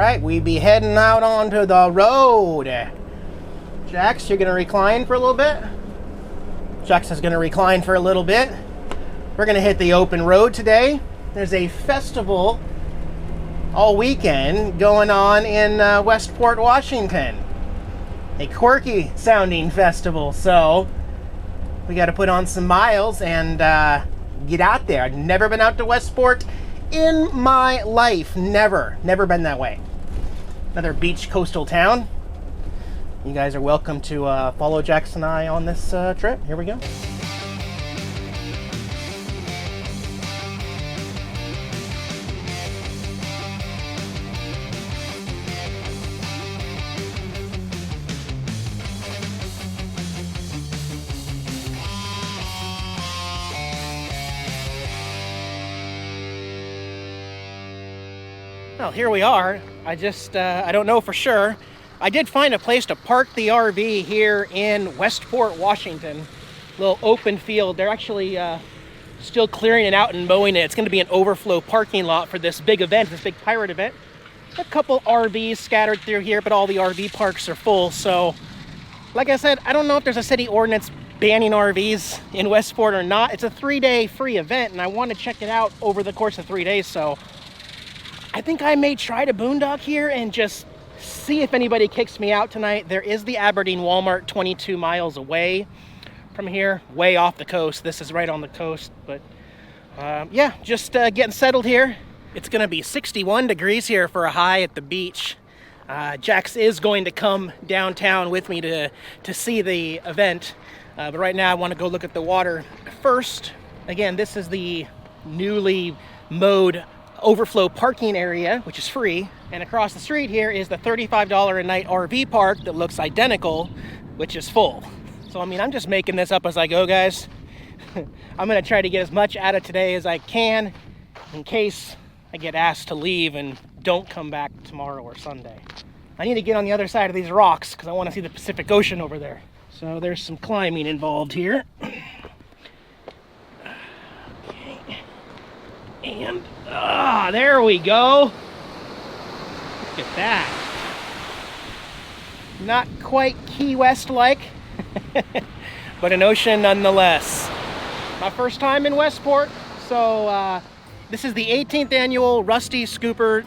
right, we be heading out onto the road. Jax, you're gonna recline for a little bit. Jax is gonna recline for a little bit. We're gonna hit the open road today. There's a festival all weekend going on in Westport, Washington. A quirky sounding festival, so we got to put on some miles and get out there. I've never been out to Westport in my life. Never been that way. Another beach coastal town. You guys are welcome to follow Jax and I on this trip. Here we go. Well, here we are. I don't know for sure. I did find a place to park the RV here in Westport, Washington. Little open field. They're actually still clearing it out and mowing it. It's going to be an overflow parking lot for this big event, this big pirate event. A couple RVs scattered through here, but all the RV parks are full. So, like I said, I don't know if there's a city ordinance banning RVs in Westport or not. It's a 3-day free event, and I want to check it out over the course of 3 days, so I think I may try to boondock here and just see if anybody kicks me out tonight. There is the Aberdeen Walmart 22 miles away from here, way off the coast. This is right on the coast, but yeah, just getting settled here. It's gonna be 61 degrees here for a high at the beach. Jax is going to come downtown with me to see the event, but right now I want to go look at the water first. Again, this is the newly mowed overflow parking area, which is free, and across the street here is the $35 a night RV park that looks identical, which is full. So I mean, I'm just making this up as I go, guys. I'm gonna try to get as much out of today as I can in case I get asked to leave and don't come back tomorrow or Sunday. I need to get on the other side of these rocks because I want to see the Pacific Ocean over there. So there's some climbing involved here. And there we go. Look at that. Not quite Key West like, but an ocean nonetheless. My first time in Westport, so this is the 18th annual Rusty Scupper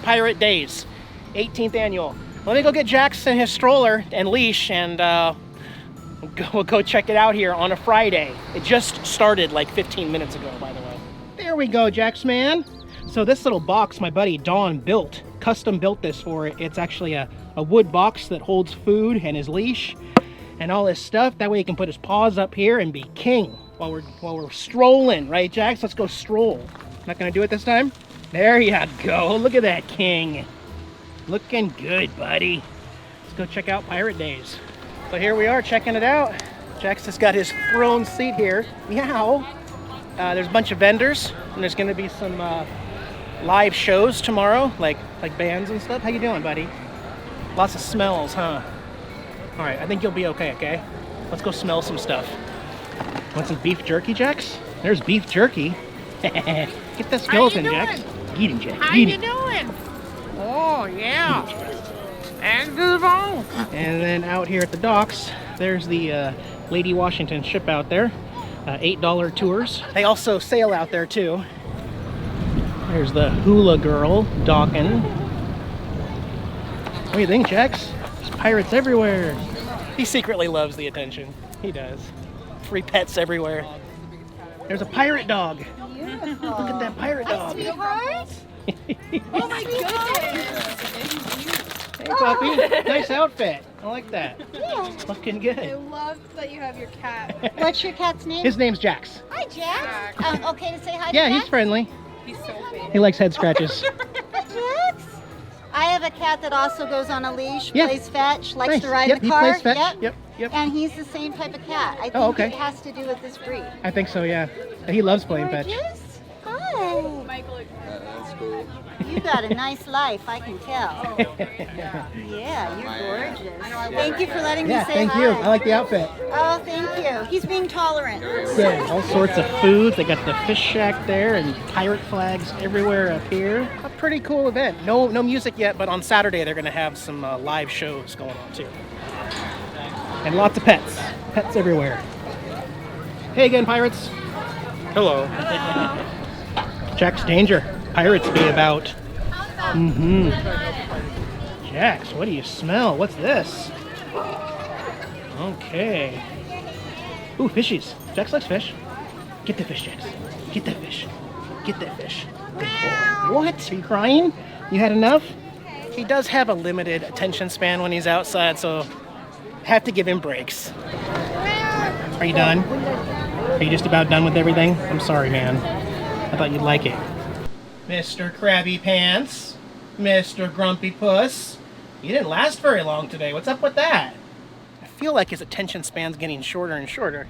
Pirate Days. 18th annual. Let me go get Jackson his stroller and leash, and we'll go check it out here on a Friday. It just started like 15 minutes ago, by the way. There we go, Jax man. So this little box my buddy Don built, custom built this for it. It's actually a wood box that holds food and his leash and all his stuff. That way he can put his paws up here and be king while we're strolling, right, Jax? Let's go stroll. Not gonna do it this time? There you go. Look at that king. Looking good, buddy. Let's go check out Pirate Days. So here we are checking it out. Jax has got his throne seat here. Meow. There's a bunch of vendors, and there's gonna be some live shows tomorrow, like bands and stuff. How you doing, buddy? Lots of smells, huh? All right, I think you'll be okay? Let's go smell some stuff. Want some beef jerky, Jax? There's beef jerky. Get the skeleton, Jax. Eat him, Jax. How you doing? Oh, yeah. And good on. And then out here at the docks, there's the Lady Washington ship out there. $8 tours. They also sail out there too. There's the Hula Girl docking. What do you think, Jax? There's pirates everywhere. He secretly loves the attention. He does. Free pets everywhere. There's a pirate dog. Beautiful. Look at that pirate dog. Sweetheart. Oh my goodness. Hey, puppy. Nice outfit. I like that. Yeah. Looking I good. love that you have your cat. What's your cat's name? His name's Jax. Hi, Jax. Okay to say hi to Yeah, Jax? he's friendly. He's so big. He likes head scratches. Hi, Jax. I have a cat that also goes on a leash, Yeah. plays fetch, likes Nice. to ride Yep, the car. he plays fetch. Yep. Yep. And he's the same type of cat. I think Oh, okay. it has to do with this breed. I think so, yeah. He loves playing fetch. Gorgeous. Hi. Michael, That's cool. You got a nice life, I can tell. Yeah, you're gorgeous. Thank you for letting me say hi. thank you. I like the outfit. Oh, thank you. He's being tolerant. Yeah, all sorts of foods. They got the fish shack there and pirate flags everywhere up here. A pretty cool event. No music yet, but on Saturday they're going to have some live shows going on too. And lots of pets. Pets everywhere. Hey again, pirates. Hello. Jax Danger. Pirates be about. Jax, what do you smell? What's this? Okay. Ooh, fishies. Jax likes fish. Get the fish, Jax. Get that fish. Get that fish. Good boy. What? Are you crying? You had enough? He does have a limited attention span when he's outside, so have to give him breaks. Are you done? Are you just about done with everything? I'm sorry, man. I thought you'd like it. Mr. Krabby Pants. Mr. Grumpy Puss. You didn't last very long today. What's up with that? I feel like his attention span's getting shorter and shorter.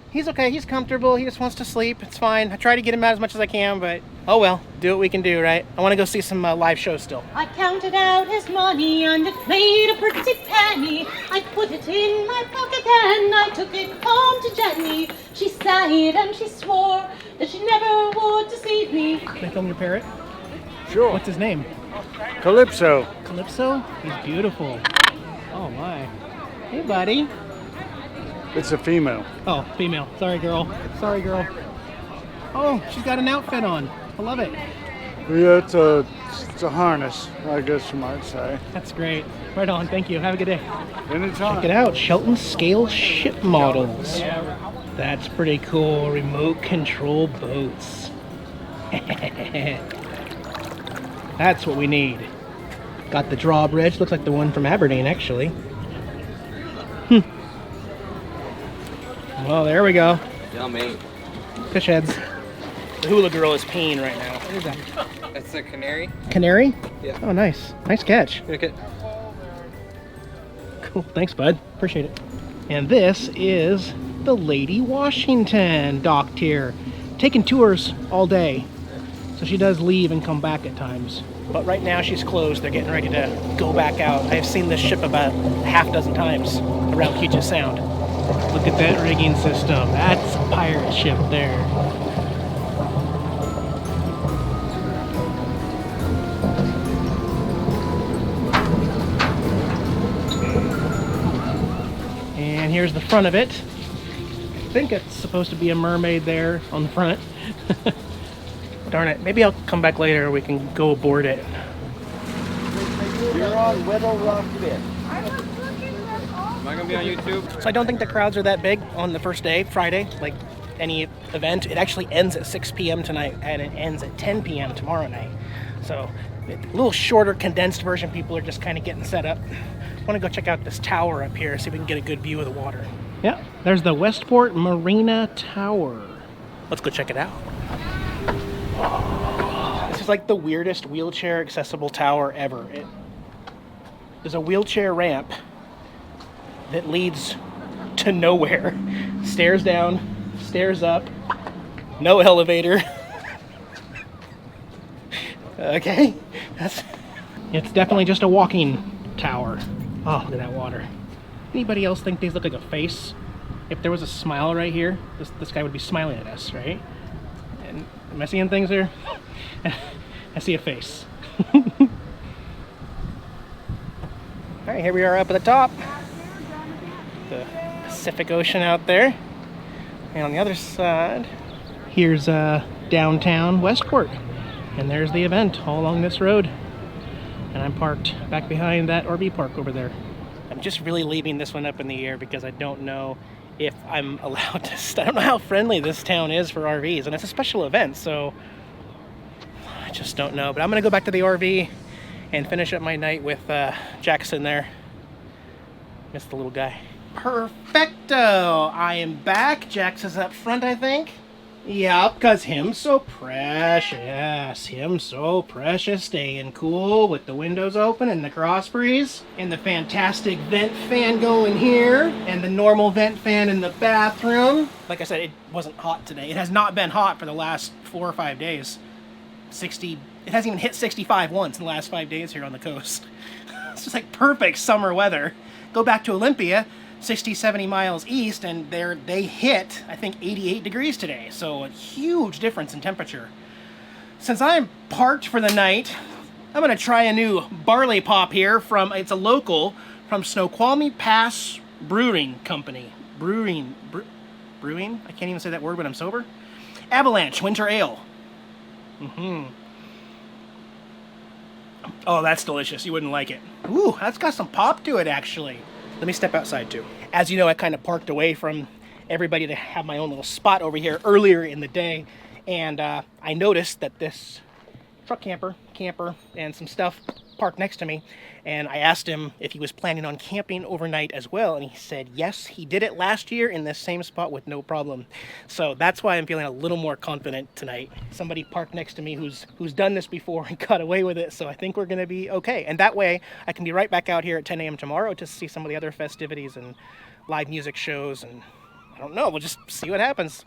He's okay. He's comfortable. He just wants to sleep. It's fine. I try to get him out as much as I can, but oh well. Do what we can do, right? I want to go see some live shows still. I counted out his money and it made a pretty penny. I put it in my pocket and I took it home to Jenny. She sighed and she swore that she never would deceive me. Can I film your parrot? Sure. What's his name? Calypso. Calypso? He's beautiful. Oh my. Hey, buddy. It's a female. Oh, female. Sorry, girl. Sorry, girl. Oh, she's got an outfit on. I love it. Yeah, it's a harness, I guess you might say. That's great. Right on. Thank you. Have a good day. Anytime. Check it out. Shelton scale ship models. That's pretty cool. Remote control boats. That's what we need. Got the drawbridge. Looks like the one from Aberdeen, actually. Well, there we go. Yummy. Fish heads. The hula girl is peeing right now. What is that? That's a canary. Canary? Yeah. Oh, nice. Nice catch. Okay. Cool. Thanks, bud. Appreciate it. And this is the Lady Washington docked here. Taking tours all day. So she does leave and come back at times. But right now she's closed. They're getting ready to go back out. I've seen this ship about half dozen times around Puget Sound. Look at that rigging system. That's a pirate ship there. And here's the front of it. I think it's supposed to be a mermaid there on the front. Darn it. Maybe I'll come back later. We can go aboard it. You're on Whittle Rock Bit. Am I gonna be on YouTube? So I don't think the crowds are that big on the first day, Friday, like any event. It actually ends at 6 p.m. tonight and it ends at 10 p.m. tomorrow night. So a little shorter, condensed version. People are just kind of getting set up. I want to go check out this tower up here, see if we can get a good view of the water. Yeah, there's the Westport Marina Tower. Let's go check it out. This is like the weirdest wheelchair accessible tower ever. There's a wheelchair ramp that leads to nowhere. Stairs down, stairs up, no elevator. Okay, it's definitely just a walking tower. Oh, look at that water. Anybody else think these look like a face? If there was a smile right here, this guy would be smiling at us, right? And am I seeing things here? I see a face. All right, here we are up at the top. The Pacific Ocean out there. And on the other side, here's downtown Westport. And there's the event all along this road. And I'm parked back behind that RV park over there. I'm just really leaving this one up in the air because I don't know if I'm allowed to. I don't know how friendly this town is for RVs, and it's a special event, so I just don't know. But I'm gonna go back to the RV and finish up my night with Jackson there. Miss the little guy. Perfecto! I am back. Jax is up front, I think. Yep, because him so precious. Him so precious. Staying cool with the windows open and the cross breeze. And the fantastic vent fan going here. And the normal vent fan in the bathroom. Like I said, it wasn't hot today. It has not been hot for the last 4 or 5 days. 60 It hasn't even hit 65 once in the last 5 days here on the coast. It's just like perfect summer weather. Go back to Olympia, 60, 70 miles east, and they hit, I think, 88 degrees today. So a huge difference in temperature. Since I'm parked for the night, I'm gonna try a new barley pop here from, it's a local, from Snoqualmie Pass Brewing Company. Brewing? I can't even say that word when I'm sober. Avalanche Winter Ale. Oh, that's delicious. You wouldn't like it. Ooh, that's got some pop to it, actually. Let me step outside, too. As you know, I kind of parked away from everybody to have my own little spot over here earlier in the day. And I noticed that this truck camper, and some stuff parked next to me. And I asked him if he was planning on camping overnight as well. And he said, yes, he did it last year in this same spot with no problem. So that's why I'm feeling a little more confident tonight. Somebody parked next to me who's done this before and got away with it. So I think we're going to be okay. And that way I can be right back out here at 10 a.m. tomorrow to see some of the other festivities and live music shows. And I don't know, we'll just see what happens.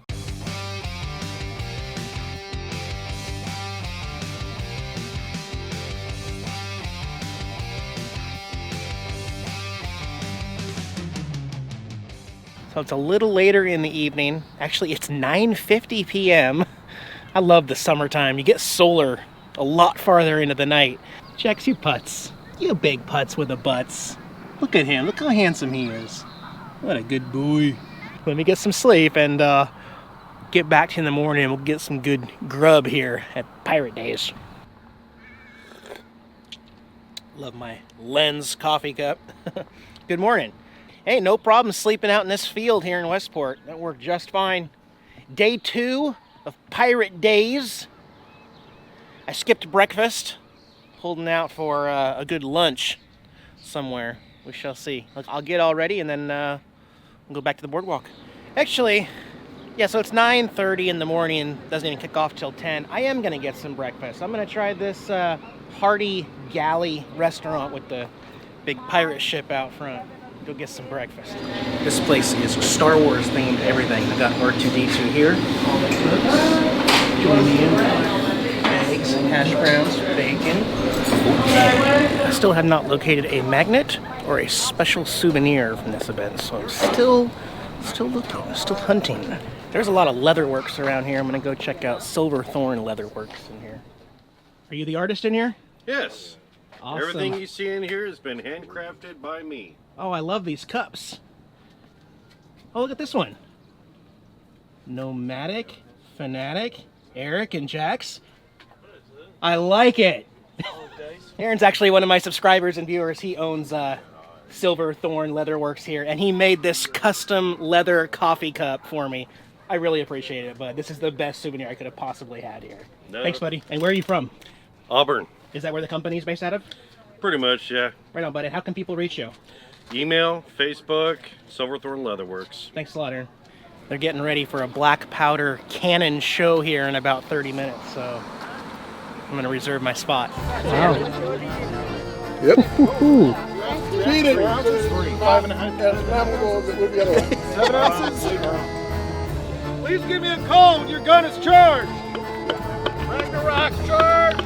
So it's a little later in the evening. Actually, it's 9:50 p.m. I love the summertime. You get solar a lot farther into the night. Jax, you putz. You big putz with the butts. Look at him. Look how handsome he is. What a good boy. Let me get some sleep and get back to you in the morning and we'll get some good grub here at Pirate Days. Love my Lens coffee cup. Good morning. Hey, no problem sleeping out in this field here in Westport. That worked just fine. Day 2 of Pirate Days. I skipped breakfast, holding out for a good lunch somewhere. We shall see. I'll get all ready and then we'll go back to the boardwalk. Actually, yeah, so it's 9:30 in the morning. Doesn't even kick off till 10. I am going to get some breakfast. I'm going to try this Hearty Galley restaurant with the big pirate ship out front. Go get some breakfast. This place is Star Wars themed everything. I got R2-D2 here. Join me in. Eggs, hash browns, bacon. I still have not located a magnet or a special souvenir from this event, so I'm still looking, still hunting. There's a lot of leatherworks around here. I'm gonna go check out Silverthorne Leatherworks in here. Are you the artist in here? Yes. Awesome. Everything you see in here has been handcrafted by me. Oh, I love these cups. Oh, look at this one. Nomadic, Fanatic, Eric, and Jax. I like it. Aaron's actually one of my subscribers and viewers. He owns Silverthorne Leatherworks here, and he made this custom leather coffee cup for me. I really appreciate it, but this is the best souvenir I could have possibly had here. No. Thanks, buddy. And where are you from? Auburn. Is that where the company's based out of? Pretty much, yeah. Right on, buddy. How can people reach you? Email, Facebook, Silverthorne Leatherworks. Thanks a lot, Aaron. They're getting ready for a Blackpowder Canon show here in about 30 minutes, so I'm going to reserve my spot. Wow. Yep. Woohoo. Feed it. 5.5. 7 ounces. Please give me a call when your gun is charged. Ragnarok charge.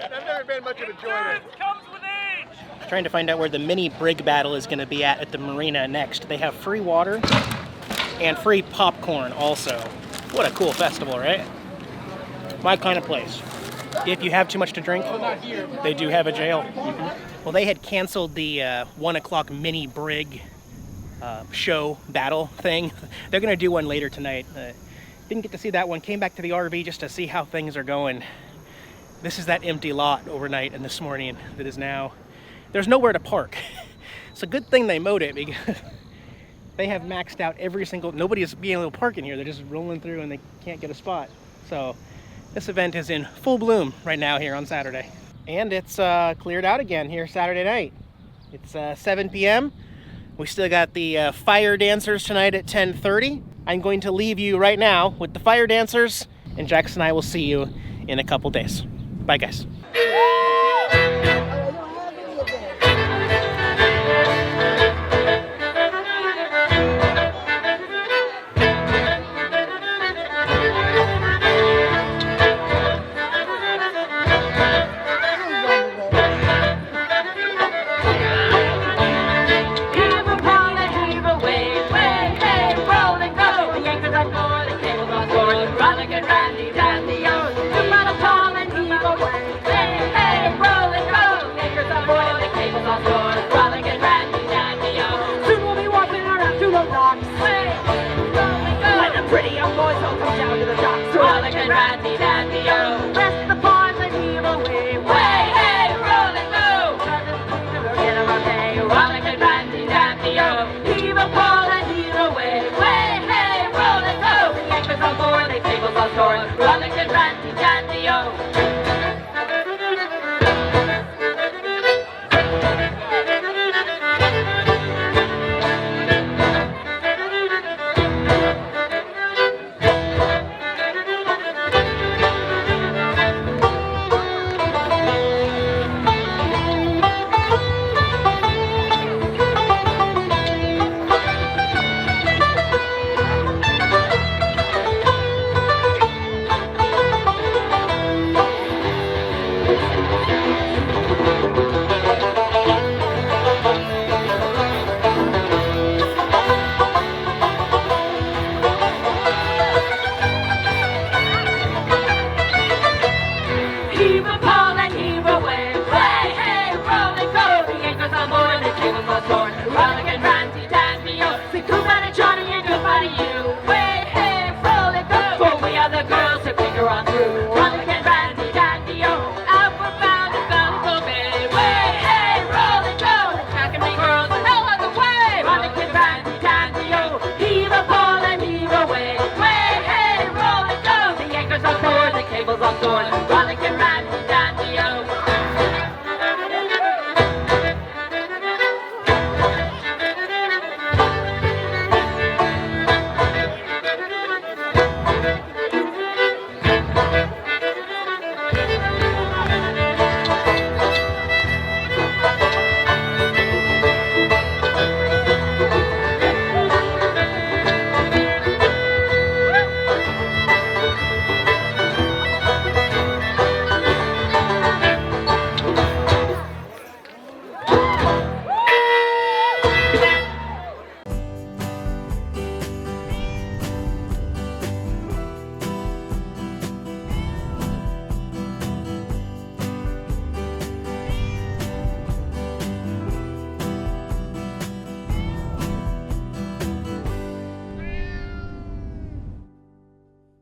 I've never been much of a joiner. Trying to find out where the mini brig battle is going to be at the marina next. They have free water and free popcorn also. What a cool festival, right? My kind of place. If you have too much to drink, they do have a jail. Well, they had canceled the 1 o'clock mini brig show battle thing. They're going to do one later tonight. Didn't get to see that one. Came back to the RV just to see how things are going. This is that empty lot overnight and this morning that is now... There's nowhere to park. It's a good thing they mowed it because they have maxed out every single... Nobody is being able to park in here. They're just rolling through and they can't get a spot. So this event is in full bloom right now here on Saturday. And it's cleared out again here Saturday night. It's 7 p.m. We still got the fire dancers tonight at 10:30. I'm going to leave you right now with the fire dancers, and Jax and I will see you in a couple days. Bye, guys.